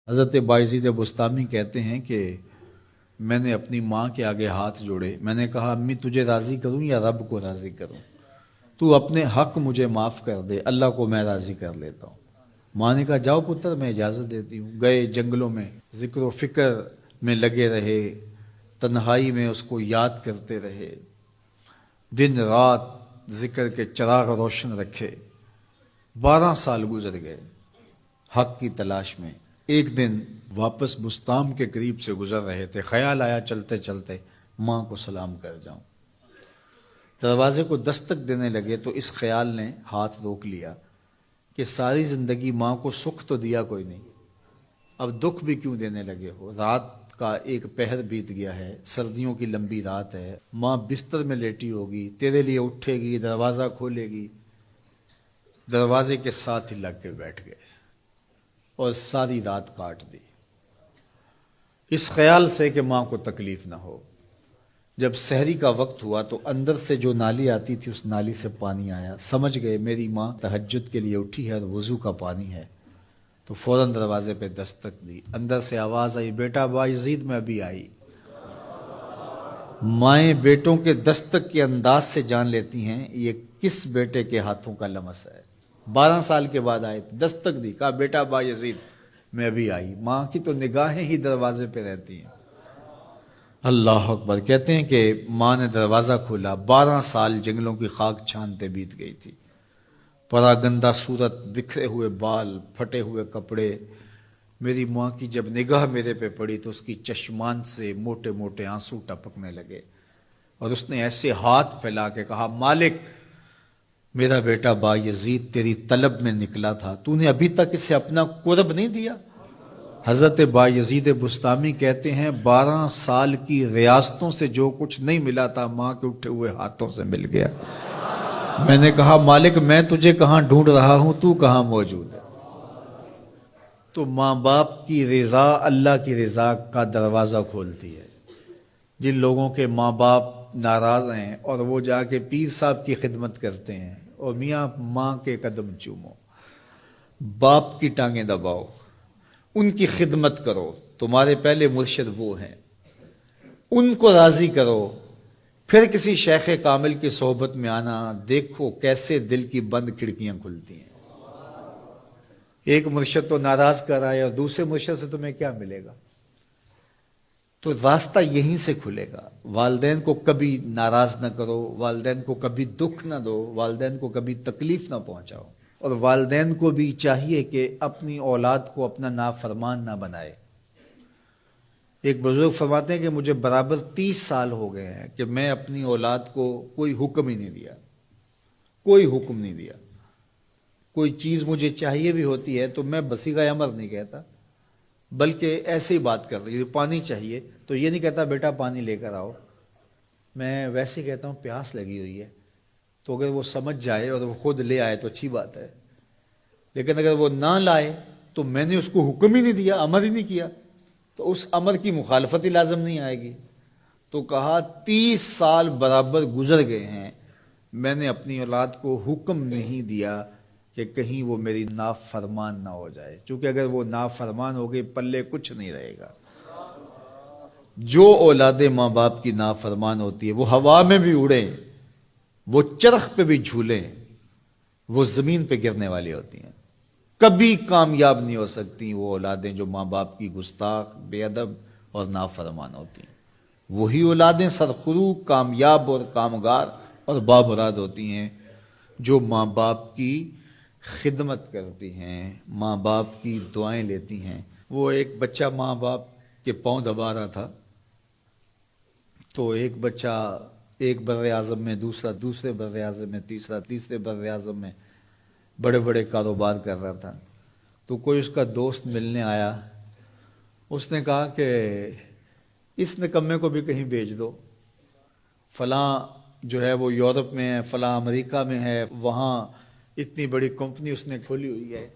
حضرت باعزید بستامی کہتے ہیں کہ میں نے اپنی ماں کے آگے ہاتھ جوڑے، میں نے کہا امی تجھے راضی کروں یا رب کو راضی کروں؟ تو اپنے حق مجھے معاف کر دے، اللہ کو میں راضی کر لیتا ہوں۔ ماں نے کہا جاؤ پتر میں اجازت دیتی ہوں۔ گئے جنگلوں میں ذکر و فکر میں لگے رہے، تنہائی میں اس کو یاد کرتے رہے، دن رات ذکر کے چراغ روشن رکھے۔ 12 سال گزر گئے حق کی تلاش میں۔ ایک دن واپس بستام کے قریب سے گزر رہے تھے، خیال آیا چلتے چلتے ماں کو سلام کر جاؤں۔ دروازے کو دستک دینے لگے تو اس خیال نے ہاتھ روک لیا کہ ساری زندگی ماں کو سکھ تو دیا کوئی نہیں، اب دکھ بھی کیوں دینے لگے ہو؟ رات کا ایک پہر بیت گیا ہے، سردیوں کی لمبی رات ہے، ماں بستر میں لیٹی ہوگی، تیرے لیے اٹھے گی، دروازہ کھولے گی۔ دروازے کے ساتھ ہی لگ کے بیٹھ گئے اور ساری رات کاٹ دی، اس خیال سے کہ ماں کو تکلیف نہ ہو۔ جب سحری کا وقت ہوا تو اندر سے جو نالی آتی تھی اس نالی سے پانی آیا، سمجھ گئے میری ماں تہجد کے لیے اٹھی ہے اور وضو کا پانی ہے، تو فوراً دروازے پہ دستک دی۔ اندر سے آواز آئی بیٹا باعزید میں ابھی آئی۔ مائیں بیٹوں کے دستک کے انداز سے جان لیتی ہیں یہ کس بیٹے کے ہاتھوں کا لمس ہے۔ 12 سال کے بعد آئے، دستک دی، کہا بیٹا باعزید میں ابھی آئی۔ ماں کی تو نگاہیں ہی دروازے پہ رہتی ہیں۔ اللہ اکبر۔ کہتے ہیں کہ ماں نے دروازہ کھولا، 12 سال جنگلوں کی خاک چھانتے بیت گئی تھی، پراگندہ صورت، بکھرے ہوئے بال، پھٹے ہوئے کپڑے۔ میری ماں کی جب نگاہ میرے پہ پڑی تو اس کی چشمان سے موٹے موٹے آنسو ٹپکنے لگے، اور اس نے ایسے ہاتھ پھیلا کے کہا مالک میرا بیٹا باعزید تیری طلب میں نکلا تھا، تو نے ابھی تک اسے اپنا قرب نہیں دیا۔ حضرت باعزید بستامی کہتے ہیں 12 سال کی ریاستوں سے جو کچھ نہیں ملا تھا ماں کے اٹھے ہوئے ہاتھوں سے مل گیا۔ میں نے کہا مالک میں تجھے کہاں ڈھونڈ رہا ہوں، تو کہاں موجود ہے؟ تو ماں باپ کی رضا اللہ کی رضا کا دروازہ کھولتی ہے۔ جن لوگوں کے ماں باپ ناراض ہیں اور وہ جا کے پیر صاحب کی خدمت کرتے ہیں، اور میاں ماں کے قدم چومو، باپ کی ٹانگیں دباؤ، ان کی خدمت کرو، تمہارے پہلے مرشد وہ ہیں، ان کو راضی کرو، پھر کسی شیخ کامل کی صحبت میں آنا، دیکھو کیسے دل کی بند کھڑکیاں کھلتی ہیں۔ ایک مرشد تو ناراض کر آئے اور دوسرے مرشد سے تمہیں کیا ملے گا؟ تو راستہ یہیں سے کھلے گا۔ والدین کو کبھی ناراض نہ کرو، والدین کو کبھی دکھ نہ دو، والدین کو کبھی تکلیف نہ پہنچاؤ، اور والدین کو بھی چاہیے کہ اپنی اولاد کو اپنا نافرمان نہ بنائے۔ ایک بزرگ فرماتے ہیں کہ مجھے برابر 30 سال ہو گئے ہیں کہ میں اپنی اولاد کو کوئی حکم ہی نہیں دیا، کوئی حکم نہیں دیا۔ کوئی چیز مجھے چاہیے بھی ہوتی ہے تو میں بصیغہ امر نہیں کہتا، بلکہ ایسے ہی بات کر رہی ہوں۔ پانی چاہیے تو یہ نہیں کہتا بیٹا پانی لے کر آؤ، میں ویسے ہی کہتا ہوں پیاس لگی ہوئی ہے، تو اگر وہ سمجھ جائے اور وہ خود لے آئے تو اچھی بات ہے، لیکن اگر وہ نہ لائے تو میں نے اس کو حکم ہی نہیں دیا، امر ہی نہیں کیا، تو اس امر کی مخالفت ہی لازم نہیں آئے گی۔ تو کہا 30 سال برابر گزر گئے ہیں، میں نے اپنی اولاد کو حکم نہیں دیا کہ کہیں وہ میری نافرمان نہ ہو جائے، چونکہ اگر وہ نافرمان ہو گئی پلے کچھ نہیں رہے گا۔ جو اولاد ماں باپ کی نافرمان ہوتی ہے وہ ہوا میں بھی اڑیں، وہ چرخ پہ بھی جھولیں، وہ زمین پہ گرنے والی ہوتی ہیں، کبھی کامیاب نہیں ہو سکتی وہ اولادیں جو ماں باپ کی گستاخ، بے ادب اور نافرمان ہوتی ہیں۔ وہی اولادیں سرخرو، کامیاب اور کامگار اور بامراد ہوتی ہیں جو ماں باپ کی خدمت کرتی ہیں، ماں باپ کی دعائیں لیتی ہیں۔ وہ ایک بچہ ماں باپ کے پاؤں دبا رہا تھا، تو ایک بچہ ایک بر اعظم میں، دوسرا دوسرے بر اعظم میں، تیسرا تیسرے بر اعظم میں بڑے بڑے کاروبار کر رہا تھا۔ تو کوئی اس کا دوست ملنے آیا، اس نے کہا کہ اس نکمے کو بھی کہیں بھیج دو، فلاں جو ہے وہ یورپ میں ہے، فلاں امریکہ میں ہے، وہاں اتنی بڑی کمپنی اس نے کھولی ہوئی ہے،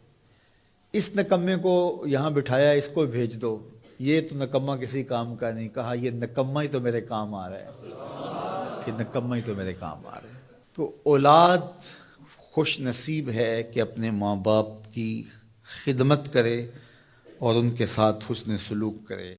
اس نکمے کو یہاں بٹھایا، اس کو بھیج دو، یہ تو نکمہ کسی کام کا نہیں۔ کہا یہ نکمہ ہی تو میرے کام آ رہا ہے، کہ نکمہ ہی تو میرے کام آ رہا ہے۔ تو اولاد خوش نصیب ہے کہ اپنے ماں باپ کی خدمت کرے، اور ان کے ساتھ حسن سلوک کرے۔